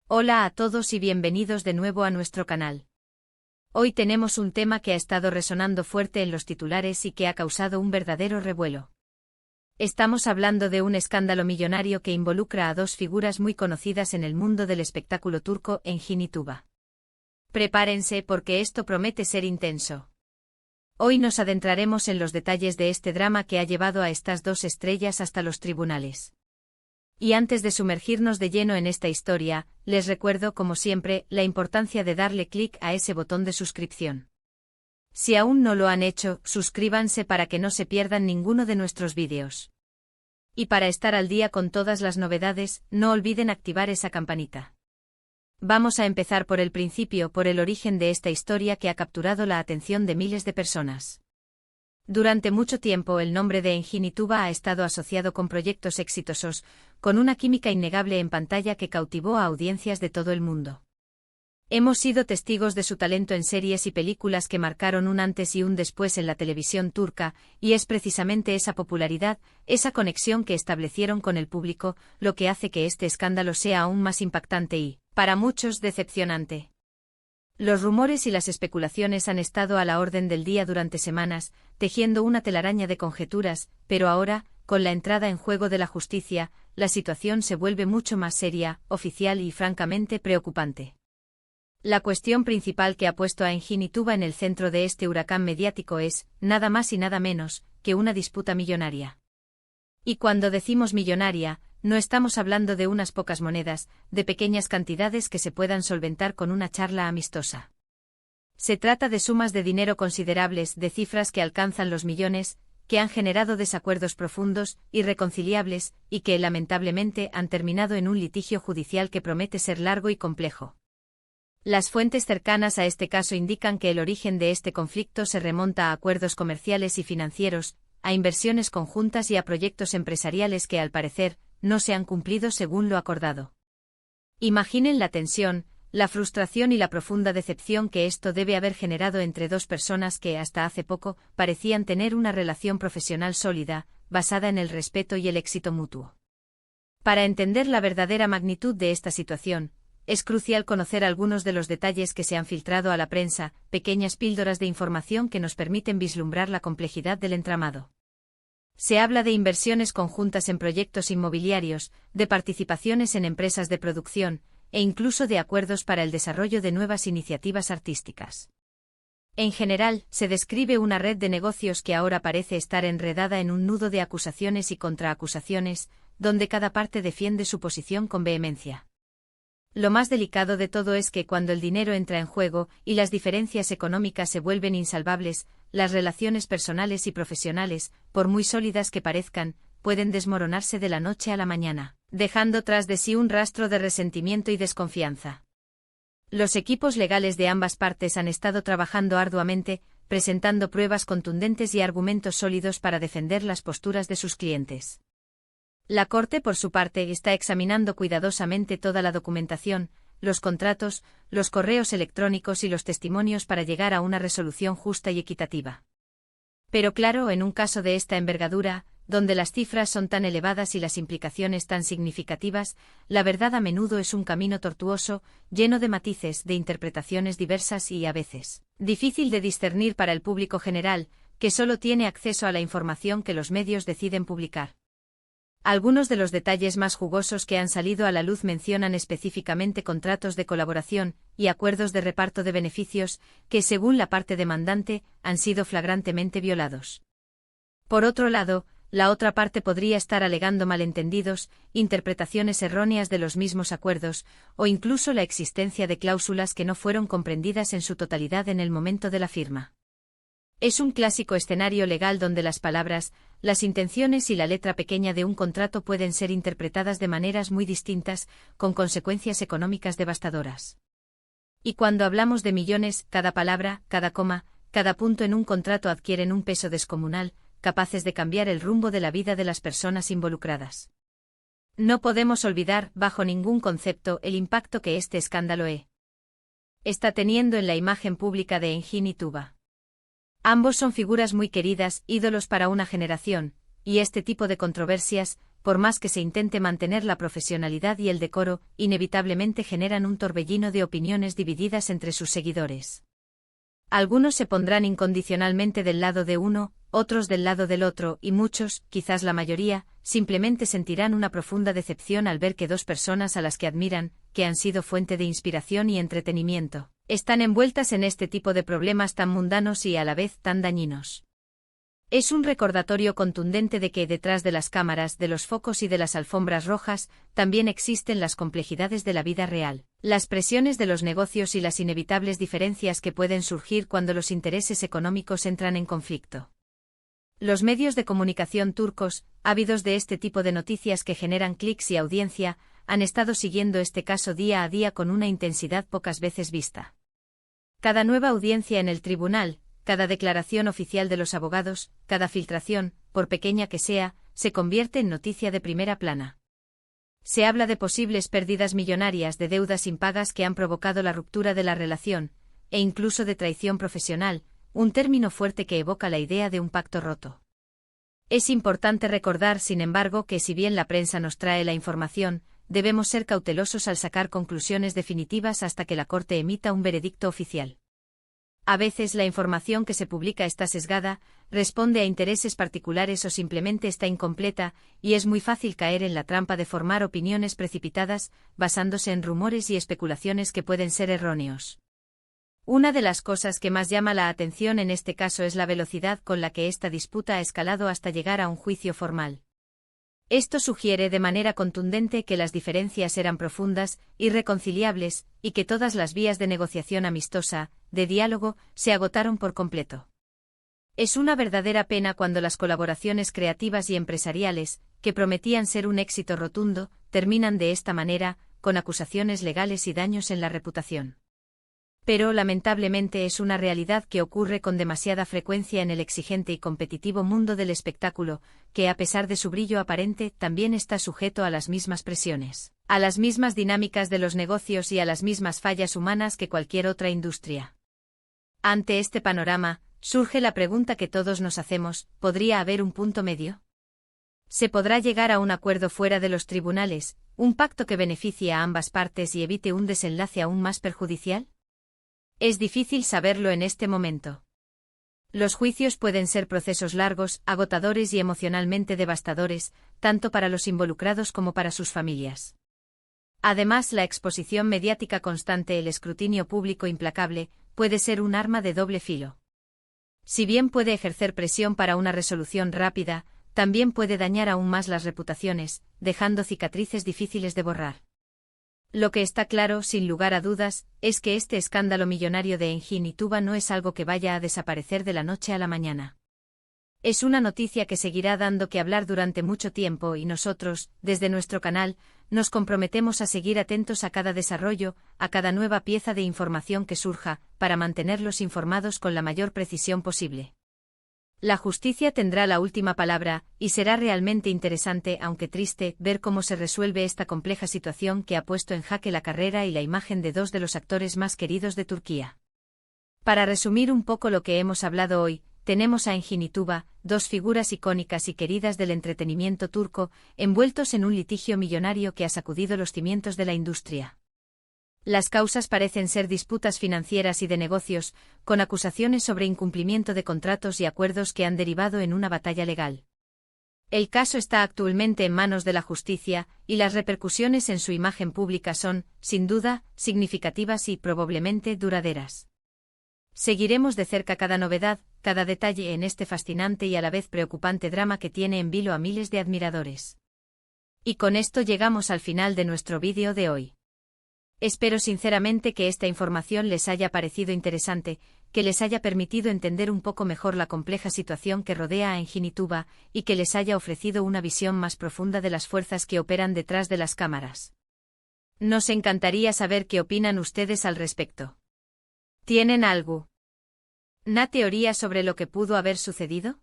Hola a todos y bienvenidos de nuevo a nuestro canal. Hoy tenemos un tema que ha estado resonando fuerte en los titulares y que ha causado un verdadero revuelo. Estamos hablando de un escándalo millonario que involucra a dos figuras muy conocidas en el mundo del espectáculo turco, Engin y Tuba. Prepárense porque esto promete ser intenso. Hoy nos adentraremos en los detalles de este drama que ha llevado a estas dos estrellas hasta los tribunales. Y antes de sumergirnos de lleno en esta historia, les recuerdo, como siempre, la importancia de darle clic a ese botón de suscripción. Si aún no lo han hecho, suscríbanse para que no se pierdan ninguno de nuestros vídeos. Y para estar al día con todas las novedades, no olviden activar esa campanita. Vamos a empezar por el principio, por el origen de esta historia que ha capturado la atención de miles de personas. Durante mucho tiempo el nombre de Engin y Tuba ha estado asociado con proyectos exitosos, con una química innegable en pantalla que cautivó a audiencias de todo el mundo. Hemos sido testigos de su talento en series y películas que marcaron un antes y un después en la televisión turca, y es precisamente esa popularidad, esa conexión que establecieron con el público, lo que hace que este escándalo sea aún más impactante y, para muchos, decepcionante. Los rumores y las especulaciones han estado a la orden del día durante semanas, tejiendo una telaraña de conjeturas, pero ahora, con la entrada en juego de la justicia, la situación se vuelve mucho más seria, oficial y francamente preocupante. La cuestión principal que ha puesto a Engin y Tuba en el centro de este huracán mediático es, nada más y nada menos, que una disputa millonaria. Y cuando decimos millonaria, no estamos hablando de unas pocas monedas, de pequeñas cantidades que se puedan solventar con una charla amistosa. Se trata de sumas de dinero considerables, de cifras que alcanzan los millones, que han generado desacuerdos profundos, irreconciliables, y que, lamentablemente, han terminado en un litigio judicial que promete ser largo y complejo. Las fuentes cercanas a este caso indican que el origen de este conflicto se remonta a acuerdos comerciales y financieros, a inversiones conjuntas y a proyectos empresariales que, al parecer, no se han cumplido según lo acordado. Imaginen la tensión, la frustración y la profunda decepción que esto debe haber generado entre dos personas que, hasta hace poco, parecían tener una relación profesional sólida, basada en el respeto y el éxito mutuo. Para entender la verdadera magnitud de esta situación, es crucial conocer algunos de los detalles que se han filtrado a la prensa, pequeñas píldoras de información que nos permiten vislumbrar la complejidad del entramado. Se habla de inversiones conjuntas en proyectos inmobiliarios, de participaciones en empresas de producción, e incluso de acuerdos para el desarrollo de nuevas iniciativas artísticas. En general, se describe una red de negocios que ahora parece estar enredada en un nudo de acusaciones y contraacusaciones, donde cada parte defiende su posición con vehemencia. Lo más delicado de todo es que cuando el dinero entra en juego y las diferencias económicas se vuelven insalvables, las relaciones personales y profesionales, por muy sólidas que parezcan, pueden desmoronarse de la noche a la mañana, dejando tras de sí un rastro de resentimiento y desconfianza. Los equipos legales de ambas partes han estado trabajando arduamente, presentando pruebas contundentes y argumentos sólidos para defender las posturas de sus clientes. La Corte, por su parte, está examinando cuidadosamente toda la documentación, los contratos, los correos electrónicos y los testimonios para llegar a una resolución justa y equitativa. Pero claro, en un caso de esta envergadura, donde las cifras son tan elevadas y las implicaciones tan significativas, la verdad a menudo es un camino tortuoso, lleno de matices, de interpretaciones diversas y, a veces, difícil de discernir para el público general, que solo tiene acceso a la información que los medios deciden publicar. Algunos de los detalles más jugosos que han salido a la luz mencionan específicamente contratos de colaboración y acuerdos de reparto de beneficios que, según la parte demandante, han sido flagrantemente violados. Por otro lado, la otra parte podría estar alegando malentendidos, interpretaciones erróneas de los mismos acuerdos, o incluso la existencia de cláusulas que no fueron comprendidas en su totalidad en el momento de la firma. Es un clásico escenario legal donde las palabras, las intenciones y la letra pequeña de un contrato pueden ser interpretadas de maneras muy distintas, con consecuencias económicas devastadoras. Y cuando hablamos de millones, cada palabra, cada coma, cada punto en un contrato adquieren un peso descomunal, capaces de cambiar el rumbo de la vida de las personas involucradas. No podemos olvidar, bajo ningún concepto, el impacto que este escándalo está teniendo en la imagen pública de Engin y Tuba. Ambos son figuras muy queridas, ídolos para una generación, y este tipo de controversias, por más que se intente mantener la profesionalidad y el decoro, inevitablemente generan un torbellino de opiniones divididas entre sus seguidores. Algunos se pondrán incondicionalmente del lado de uno, otros del lado del otro, y muchos, quizás la mayoría, simplemente sentirán una profunda decepción al ver que dos personas a las que admiran, que han sido fuente de inspiración y entretenimiento, están envueltas en este tipo de problemas tan mundanos y a la vez tan dañinos. Es un recordatorio contundente de que detrás de las cámaras, de los focos y de las alfombras rojas, también existen las complejidades de la vida real, las presiones de los negocios y las inevitables diferencias que pueden surgir cuando los intereses económicos entran en conflicto. Los medios de comunicación turcos, ávidos de este tipo de noticias que generan clics y audiencia, han estado siguiendo este caso día a día con una intensidad pocas veces vista. Cada nueva audiencia en el tribunal, cada declaración oficial de los abogados, cada filtración, por pequeña que sea, se convierte en noticia de primera plana. Se habla de posibles pérdidas millonarias, de deudas impagas que han provocado la ruptura de la relación, e incluso de traición profesional, un término fuerte que evoca la idea de un pacto roto. Es importante recordar, sin embargo, que si bien la prensa nos trae la información, debemos ser cautelosos al sacar conclusiones definitivas hasta que la Corte emita un veredicto oficial. A veces la información que se publica está sesgada, responde a intereses particulares o simplemente está incompleta, y es muy fácil caer en la trampa de formar opiniones precipitadas, basándose en rumores y especulaciones que pueden ser erróneos. Una de las cosas que más llama la atención en este caso es la velocidad con la que esta disputa ha escalado hasta llegar a un juicio formal. Esto sugiere de manera contundente que las diferencias eran profundas, irreconciliables, y que todas las vías de negociación amistosa, de diálogo, se agotaron por completo. Es una verdadera pena cuando las colaboraciones creativas y empresariales, que prometían ser un éxito rotundo, terminan de esta manera, con acusaciones legales y daños en la reputación. Pero lamentablemente es una realidad que ocurre con demasiada frecuencia en el exigente y competitivo mundo del espectáculo, que a pesar de su brillo aparente también está sujeto a las mismas presiones, a las mismas dinámicas de los negocios y a las mismas fallas humanas que cualquier otra industria. Ante este panorama, surge la pregunta que todos nos hacemos: ¿podría haber un punto medio? ¿Se podrá llegar a un acuerdo fuera de los tribunales, un pacto que beneficie a ambas partes y evite un desenlace aún más perjudicial? Es difícil saberlo en este momento. Los juicios pueden ser procesos largos, agotadores y emocionalmente devastadores, tanto para los involucrados como para sus familias. Además, la exposición mediática constante, el escrutinio público implacable, puede ser un arma de doble filo. Si bien puede ejercer presión para una resolución rápida, también puede dañar aún más las reputaciones, dejando cicatrices difíciles de borrar. Lo que está claro, sin lugar a dudas, es que este escándalo millonario de Engin y Tuba no es algo que vaya a desaparecer de la noche a la mañana. Es una noticia que seguirá dando que hablar durante mucho tiempo y nosotros, desde nuestro canal, nos comprometemos a seguir atentos a cada desarrollo, a cada nueva pieza de información que surja, para mantenerlos informados con la mayor precisión posible. La justicia tendrá la última palabra, y será realmente interesante, aunque triste, ver cómo se resuelve esta compleja situación que ha puesto en jaque la carrera y la imagen de dos de los actores más queridos de Turquía. Para resumir un poco lo que hemos hablado hoy, tenemos a Engin y Tuba, dos figuras icónicas y queridas del entretenimiento turco, envueltos en un litigio millonario que ha sacudido los cimientos de la industria. Las causas parecen ser disputas financieras y de negocios, con acusaciones sobre incumplimiento de contratos y acuerdos que han derivado en una batalla legal. El caso está actualmente en manos de la justicia, y las repercusiones en su imagen pública son, sin duda, significativas y probablemente duraderas. Seguiremos de cerca cada novedad, cada detalle en este fascinante y a la vez preocupante drama que tiene en vilo a miles de admiradores. Y con esto llegamos al final de nuestro vídeo de hoy. Espero sinceramente que esta información les haya parecido interesante, que les haya permitido entender un poco mejor la compleja situación que rodea a Engin y Tuba, y que les haya ofrecido una visión más profunda de las fuerzas que operan detrás de las cámaras. Nos encantaría saber qué opinan ustedes al respecto. ¿Tienen alguna teoría sobre lo que pudo haber sucedido?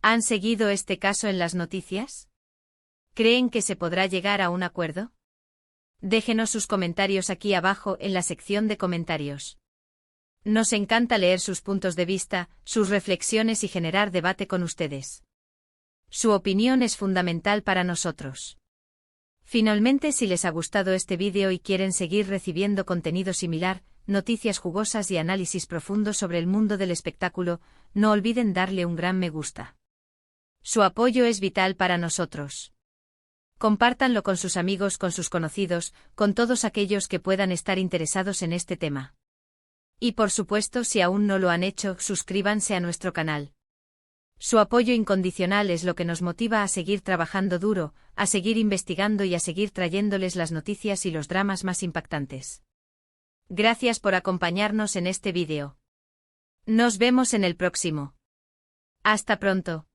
¿Han seguido este caso en las noticias? ¿Creen que se podrá llegar a un acuerdo? Déjenos sus comentarios aquí abajo en la sección de comentarios. Nos encanta leer sus puntos de vista, sus reflexiones y generar debate con ustedes. Su opinión es fundamental para nosotros. Finalmente, si les ha gustado este vídeo y quieren seguir recibiendo contenido similar, noticias jugosas y análisis profundos sobre el mundo del espectáculo, no olviden darle un gran me gusta. Su apoyo es vital para nosotros. Compártanlo con sus amigos, con sus conocidos, con todos aquellos que puedan estar interesados en este tema. Y por supuesto, si aún no lo han hecho, suscríbanse a nuestro canal. Su apoyo incondicional es lo que nos motiva a seguir trabajando duro, a seguir investigando y a seguir trayéndoles las noticias y los dramas más impactantes. Gracias por acompañarnos en este vídeo. Nos vemos en el próximo. Hasta pronto.